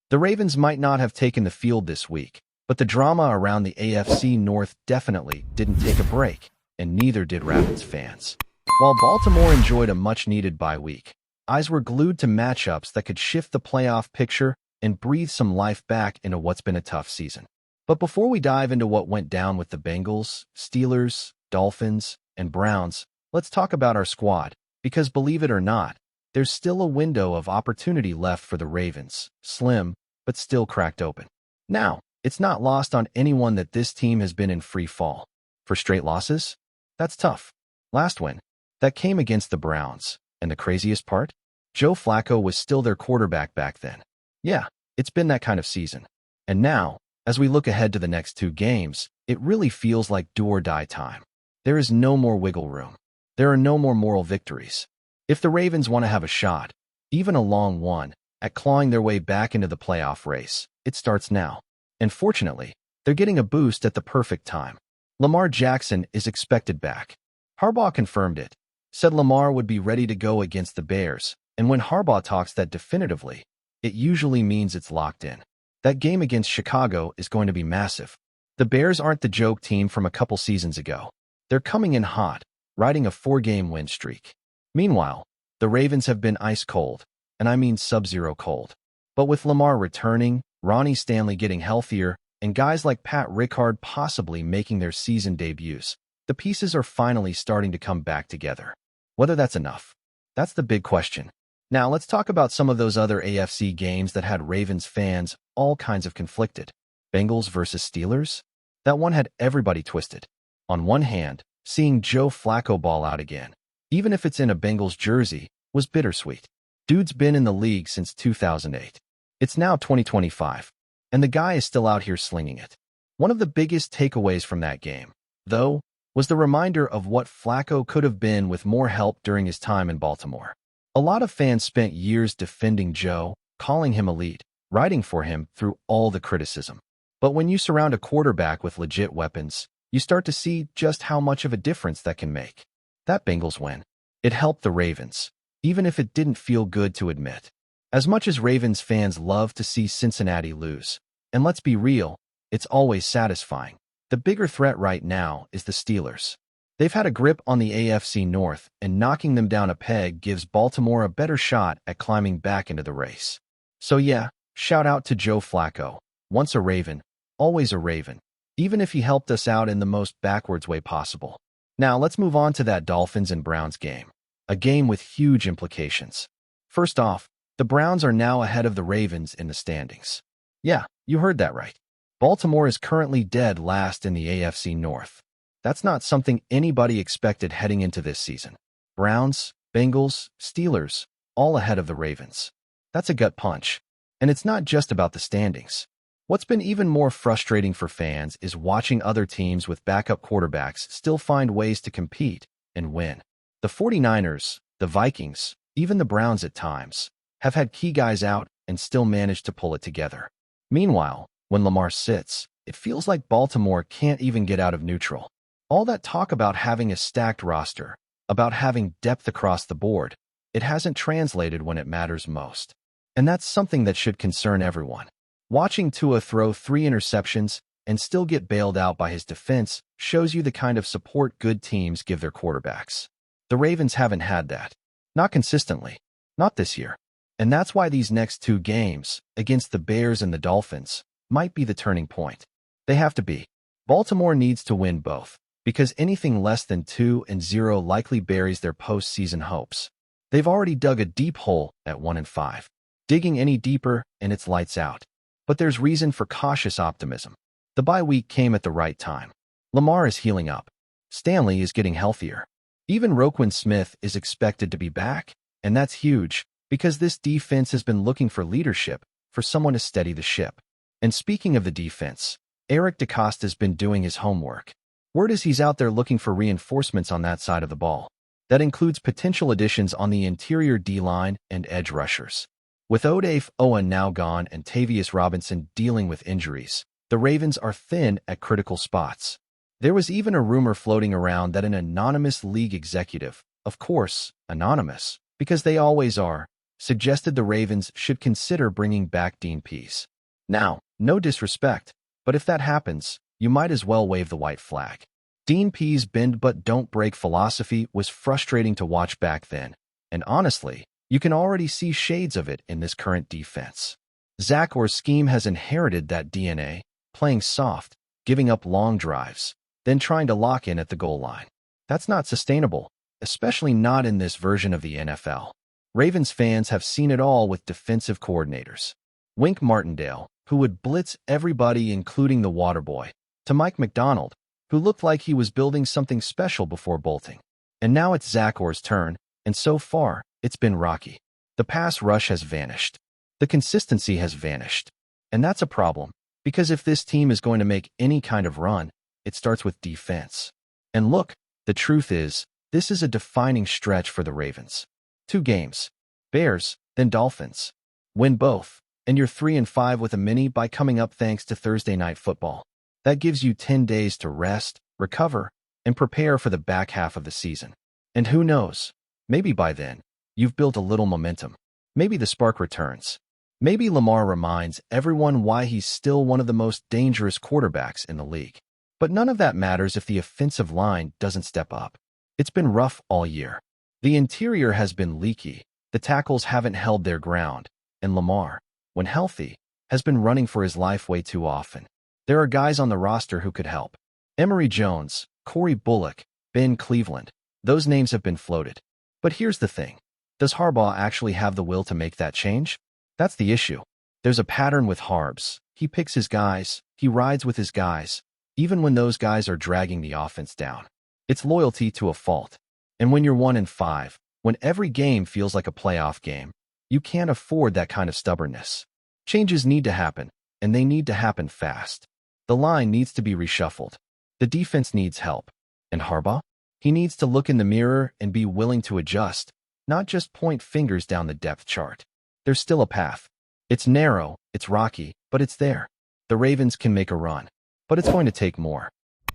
The Ravens might not have taken the field this week, but the drama around the AFC North definitely didn't take a break, and neither did Ravens fans. While Baltimore enjoyed a much-needed bye week, eyes were glued to matchups that could shift the playoff picture and breathe some life back into what's been a tough season. But before we dive into what went down with the Bengals, Steelers, Dolphins, and Browns, let's talk about our squad, because believe it or not, there's still a window of opportunity left for the Ravens, slim, but still cracked open. Now, it's not lost on anyone that this team has been in free fall. For straight losses? That's tough. Last win, that came against the Browns, and the craziest part? Joe Flacco was still their quarterback back then. Yeah, it's been that kind of season. And now, as we look ahead to the next two games, it really feels like do-or-die time. There is no more wiggle room. There are no more moral victories. If the Ravens want to have a shot, even a long one, at clawing their way back into the playoff race, it starts now. And fortunately, they're getting a boost at the perfect time. Lamar Jackson is expected back. Harbaugh confirmed it, said Lamar would be ready to go against the Bears, and when Harbaugh talks that definitively, it usually means it's locked in. That game against Chicago is going to be massive. The Bears aren't the joke team from a couple seasons ago. They're coming in hot, riding a 4-game win streak. Meanwhile, the Ravens have been ice cold, and I mean sub-zero cold. But with Lamar returning, Ronnie Stanley getting healthier, and guys like Pat Rickard possibly making their season debuts, the pieces are finally starting to come back together. Whether that's enough? That's the big question. Now let's talk about some of those other AFC games that had Ravens fans all kinds of conflicted. Bengals versus Steelers? That one had everybody twisted. On one hand, seeing Joe Flacco ball out again, even if it's in a Bengals jersey, was bittersweet. Dude's been in the league since 2008. It's now 2025, and the guy is still out here slinging it. One of the biggest takeaways from that game, though, was the reminder of what Flacco could have been with more help during his time in Baltimore. A lot of fans spent years defending Joe, calling him elite, writing for him through all the criticism. But when you surround a quarterback with legit weapons, you start to see just how much of a difference that can make. That Bengals win, it helped the Ravens, even if it didn't feel good to admit. As much as Ravens fans love to see Cincinnati lose, and let's be real, it's always satisfying, the bigger threat right now is the Steelers. They've had a grip on the AFC North, and knocking them down a peg gives Baltimore a better shot at climbing back into the race. So yeah, shout out to Joe Flacco. Once a Raven, always a Raven, even if he helped us out in the most backwards way possible. Now let's move on to that Dolphins and Browns game. A game with huge implications. First off, the Browns are now ahead of the Ravens in the standings. Yeah, you heard that right. Baltimore is currently dead last in the AFC North. That's not something anybody expected heading into this season. Browns, Bengals, Steelers, all ahead of the Ravens. That's a gut punch. And it's not just about the standings. What's been even more frustrating for fans is watching other teams with backup quarterbacks still find ways to compete and win. The 49ers, the Vikings, even the Browns at times, have had key guys out and still managed to pull it together. Meanwhile, when Lamar sits, it feels like Baltimore can't even get out of neutral. All that talk about having a stacked roster, about having depth across the board, it hasn't translated when it matters most. And that's something that should concern everyone. Watching Tua throw 3 interceptions and still get bailed out by his defense shows you the kind of support good teams give their quarterbacks. The Ravens haven't had that. Not consistently. Not this year. And that's why these next 2 games, against the Bears and the Dolphins, might be the turning point. They have to be. Baltimore needs to win both, because anything less than 2-0 likely buries their postseason hopes. They've already dug a deep hole at 1-5. Digging any deeper, and it's lights out. But there's reason for cautious optimism. The bye week came at the right time. Lamar is healing up. Stanley is getting healthier. Even Roquan Smith is expected to be back, and that's huge, because this defense has been looking for leadership, for someone to steady the ship. And speaking of the defense, Eric DeCosta's been doing his homework. Word is he's out there looking for reinforcements on that side of the ball. That includes potential additions on the interior D-line and edge rushers. With Odafe Oweh now gone and Tavius Robinson dealing with injuries, the Ravens are thin at critical spots. There was even a rumor floating around that an anonymous league executive, of course, anonymous, because they always are, suggested the Ravens should consider bringing back Dean Pease. Now, no disrespect, but if that happens, you might as well wave the white flag. Dean Pease' bend but don't break philosophy was frustrating to watch back then, and honestly, you can already see shades of it in this current defense. Zach Orr's scheme has inherited that DNA, playing soft, giving up long drives, then trying to lock in at the goal line. That's not sustainable, especially not in this version of the NFL. Ravens fans have seen it all with defensive coordinators. Wink Martindale, who would blitz everybody including the water boy, to Mike Macdonald, who looked like he was building something special before bolting. And now it's Zach Orr's turn, and so far, it's been rocky. The pass rush has vanished. The consistency has vanished. And that's a problem, because if this team is going to make any kind of run, it starts with defense. And look, the truth is, this is a defining stretch for the Ravens. 2 games. Bears, then Dolphins. Win both, and you're 3-5 with a mini bye coming up thanks to Thursday Night Football. That gives you 10 days to rest, recover, and prepare for the back half of the season. And who knows, maybe by then, you've built a little momentum. Maybe the spark returns. Maybe Lamar reminds everyone why he's still one of the most dangerous quarterbacks in the league. But none of that matters if the offensive line doesn't step up. It's been rough all year. The interior has been leaky, the tackles haven't held their ground, and Lamar, when healthy, has been running for his life way too often. There are guys on the roster who could help. Emory Jones, Corey Bullock, Ben Cleveland. Those names have been floated. But here's the thing. Does Harbaugh actually have the will to make that change? That's the issue. There's a pattern with Harbs. He picks his guys, he rides with his guys, even when those guys are dragging the offense down. It's loyalty to a fault. And when you're 1-5, when every game feels like a playoff game, you can't afford that kind of stubbornness. Changes need to happen, and they need to happen fast. The line needs to be reshuffled. The defense needs help. And Harbaugh? He needs to look in the mirror and be willing to adjust, not just point fingers down the depth chart. There's still a path. It's narrow, it's rocky, but it's there. The Ravens can make a run, but it's going to take more.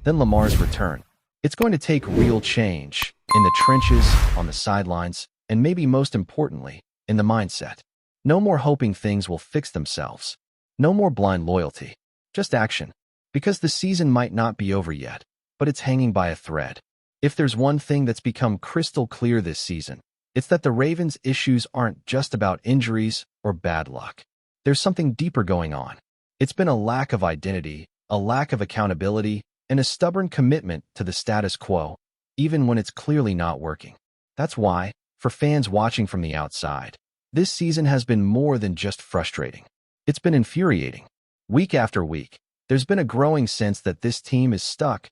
Then Lamar's return. It's going to take real change in the trenches, on the sidelines, and maybe most importantly, in the mindset. No more hoping things will fix themselves. No more blind loyalty. Just action. Because the season might not be over yet, but it's hanging by a thread. If there's one thing that's become crystal clear this season, it's that the Ravens' issues aren't just about injuries or bad luck. There's something deeper going on. It's been a lack of identity, a lack of accountability, and a stubborn commitment to the status quo, even when it's clearly not working. That's why, for fans watching from the outside, this season has been more than just frustrating. It's been infuriating. Week after week, there's been a growing sense that this team is stuck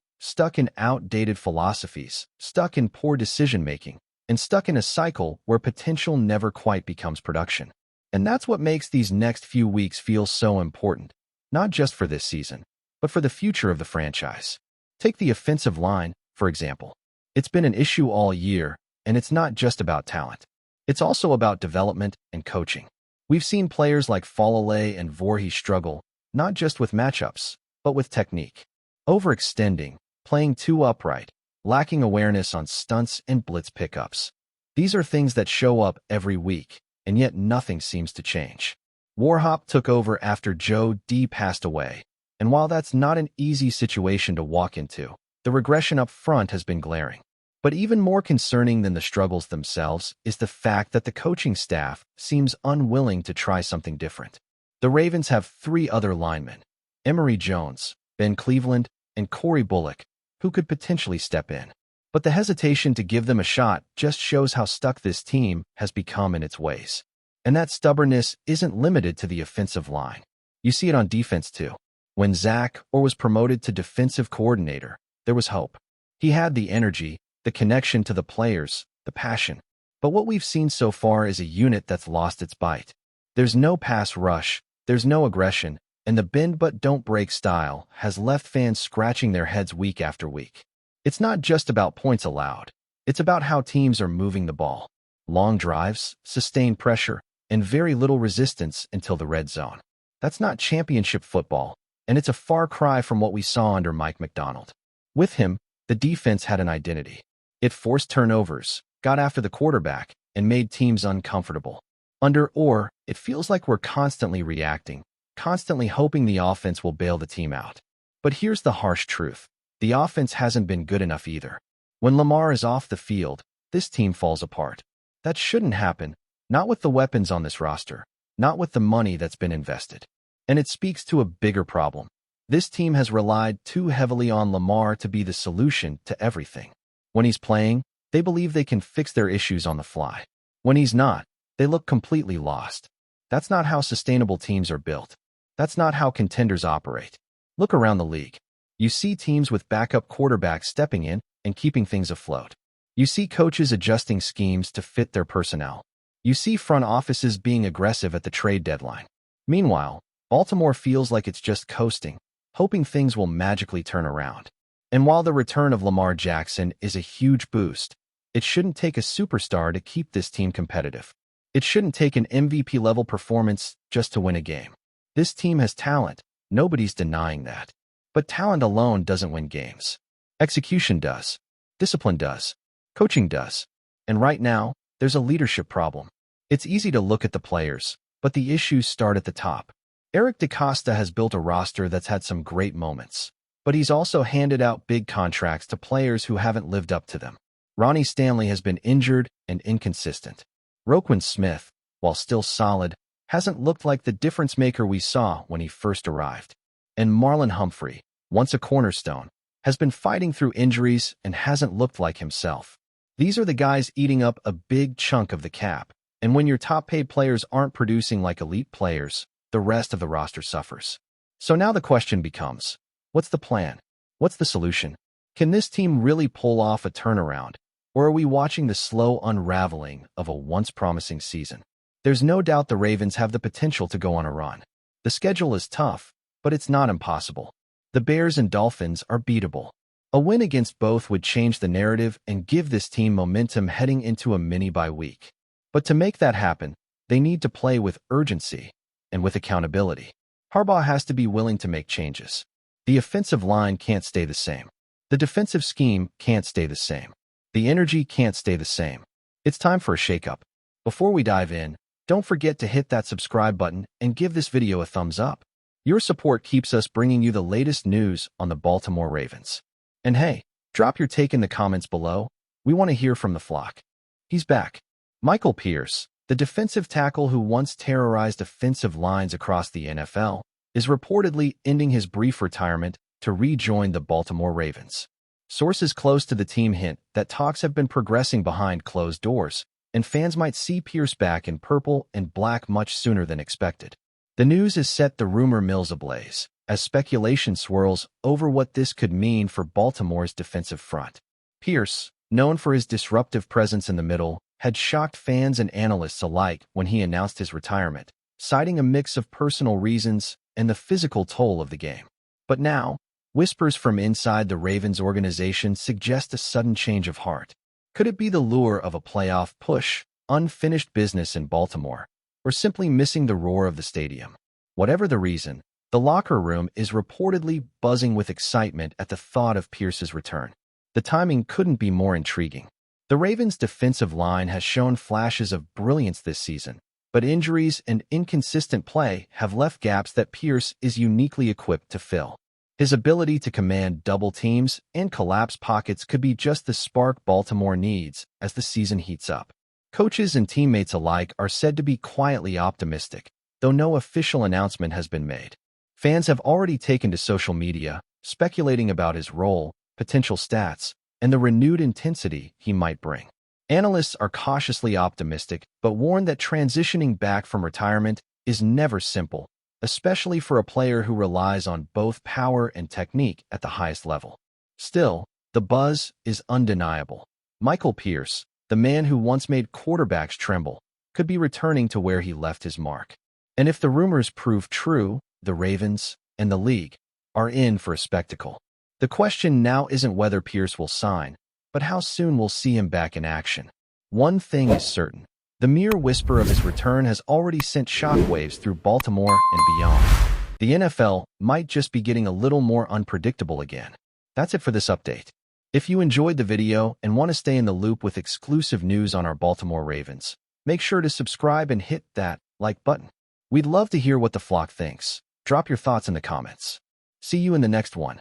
in outdated philosophies, stuck in poor decision-making, and stuck in a cycle where potential never quite becomes production. And that's what makes these next few weeks feel so important, not just for this season, but for the future of the franchise. Take the offensive line, for example. It's been an issue all year, and it's not just about talent. It's also about development and coaching. We've seen players like Falalay and Voorhees struggle, not just with matchups, but with technique. Overextending, playing too upright, lacking awareness on stunts and blitz pickups. These are things that show up every week, and yet nothing seems to change. Warhop took over after Joe D passed away, and while that's not an easy situation to walk into, the regression up front has been glaring. But even more concerning than the struggles themselves is the fact that the coaching staff seems unwilling to try something different. The Ravens have 3 other linemen, Emory Jones, Ben Cleveland, and Corey Bullock, who could potentially step in. But the hesitation to give them a shot just shows how stuck this team has become in its ways. And that stubbornness isn't limited to the offensive line. You see it on defense too. When Zach Orr was promoted to defensive coordinator, there was hope. He had the energy, the connection to the players, the passion. But what we've seen so far is a unit that's lost its bite. There's no pass rush, there's no aggression, and the bend but don't break style has left fans scratching their heads week after week. It's not just about points allowed. It's about how teams are moving the ball. Long drives, sustained pressure, and very little resistance until the red zone. That's not championship football, and it's a far cry from what we saw under Mike Macdonald. With him, the defense had an identity. It forced turnovers, got after the quarterback, and made teams uncomfortable. Under or, it feels like we're constantly reacting, constantly hoping the offense will bail the team out. But here's the harsh truth. The offense hasn't been good enough either. When Lamar is off the field, this team falls apart. That shouldn't happen, not with the weapons on this roster, not with the money that's been invested. And it speaks to a bigger problem. This team has relied too heavily on Lamar to be the solution to everything. When he's playing, they believe they can fix their issues on the fly. When he's not, they look completely lost. That's not how sustainable teams are built. That's not how contenders operate. Look around the league. You see teams with backup quarterbacks stepping in and keeping things afloat. You see coaches adjusting schemes to fit their personnel. You see front offices being aggressive at the trade deadline. Meanwhile, Baltimore feels like it's just coasting, hoping things will magically turn around. And while the return of Lamar Jackson is a huge boost, it shouldn't take a superstar to keep this team competitive. It shouldn't take an MVP-level performance just to win a game. This team has talent. Nobody's denying that. But talent alone doesn't win games. Execution does. Discipline does. Coaching does. And right now, there's a leadership problem. It's easy to look at the players, but the issues start at the top. Eric DeCosta has built a roster that's had some great moments, but he's also handed out big contracts to players who haven't lived up to them. Ronnie Stanley has been injured and inconsistent. Roquan Smith, while still solid, hasn't looked like the difference maker we saw when he first arrived. And Marlon Humphrey, once a cornerstone, has been fighting through injuries and hasn't looked like himself. These are the guys eating up a big chunk of the cap, and when your top-paid players aren't producing like elite players, the rest of the roster suffers. So now the question becomes, what's the plan? What's the solution? Can this team really pull off a turnaround, or are we watching the slow unraveling of a once promising season? There's no doubt the Ravens have the potential to go on a run. The schedule is tough, but it's not impossible. The Bears and Dolphins are beatable. A win against both would change the narrative and give this team momentum heading into a mini-bye week. But to make that happen, they need to play with urgency and with accountability. Harbaugh has to be willing to make changes. The offensive line can't stay the same. The defensive scheme can't stay the same. The energy can't stay the same. It's time for a shakeup. Before we dive in, don't forget to hit that subscribe button and give this video a thumbs up. Your support keeps us bringing you the latest news on the Baltimore Ravens. And hey, drop your take in the comments below. We want to hear from the flock. He's back. Michael Pierce, the defensive tackle who once terrorized offensive lines across the NFL, is reportedly ending his brief retirement to rejoin the Baltimore Ravens. Sources close to the team hint that talks have been progressing behind closed doors, and fans might see Pierce back in purple and black much sooner than expected. The news has set the rumor mills ablaze, as speculation swirls over what this could mean for Baltimore's defensive front. Pierce, known for his disruptive presence in the middle, had shocked fans and analysts alike when he announced his retirement, citing a mix of personal reasons and the physical toll of the game. But now, whispers from inside the Ravens organization suggest a sudden change of heart. Could it be the lure of a playoff push, unfinished business in Baltimore, or simply missing the roar of the stadium? Whatever the reason, the locker room is reportedly buzzing with excitement at the thought of Pierce's return. The timing couldn't be more intriguing. The Ravens' defensive line has shown flashes of brilliance this season, but injuries and inconsistent play have left gaps that Pierce is uniquely equipped to fill. His ability to command double teams and collapse pockets could be just the spark Baltimore needs as the season heats up. Coaches and teammates alike are said to be quietly optimistic, though no official announcement has been made. Fans have already taken to social media, speculating about his role, potential stats, and the renewed intensity he might bring. Analysts are cautiously optimistic, but warn that transitioning back from retirement is never simple, especially for a player who relies on both power and technique at the highest level. Still, the buzz is undeniable. Michael Pierce, the man who once made quarterbacks tremble, could be returning to where he left his mark. And if the rumors prove true, the Ravens and the league are in for a spectacle. The question now isn't whether Pierce will sign, but how soon we'll see him back in action. One thing is certain. The mere whisper of his return has already sent shockwaves through Baltimore and beyond. The NFL might just be getting a little more unpredictable again. That's it for this update. If you enjoyed the video and want to stay in the loop with exclusive news on our Baltimore Ravens, Make sure to subscribe and hit that like button. We'd love to hear what the flock thinks. Drop your thoughts in the comments. See you in the next one.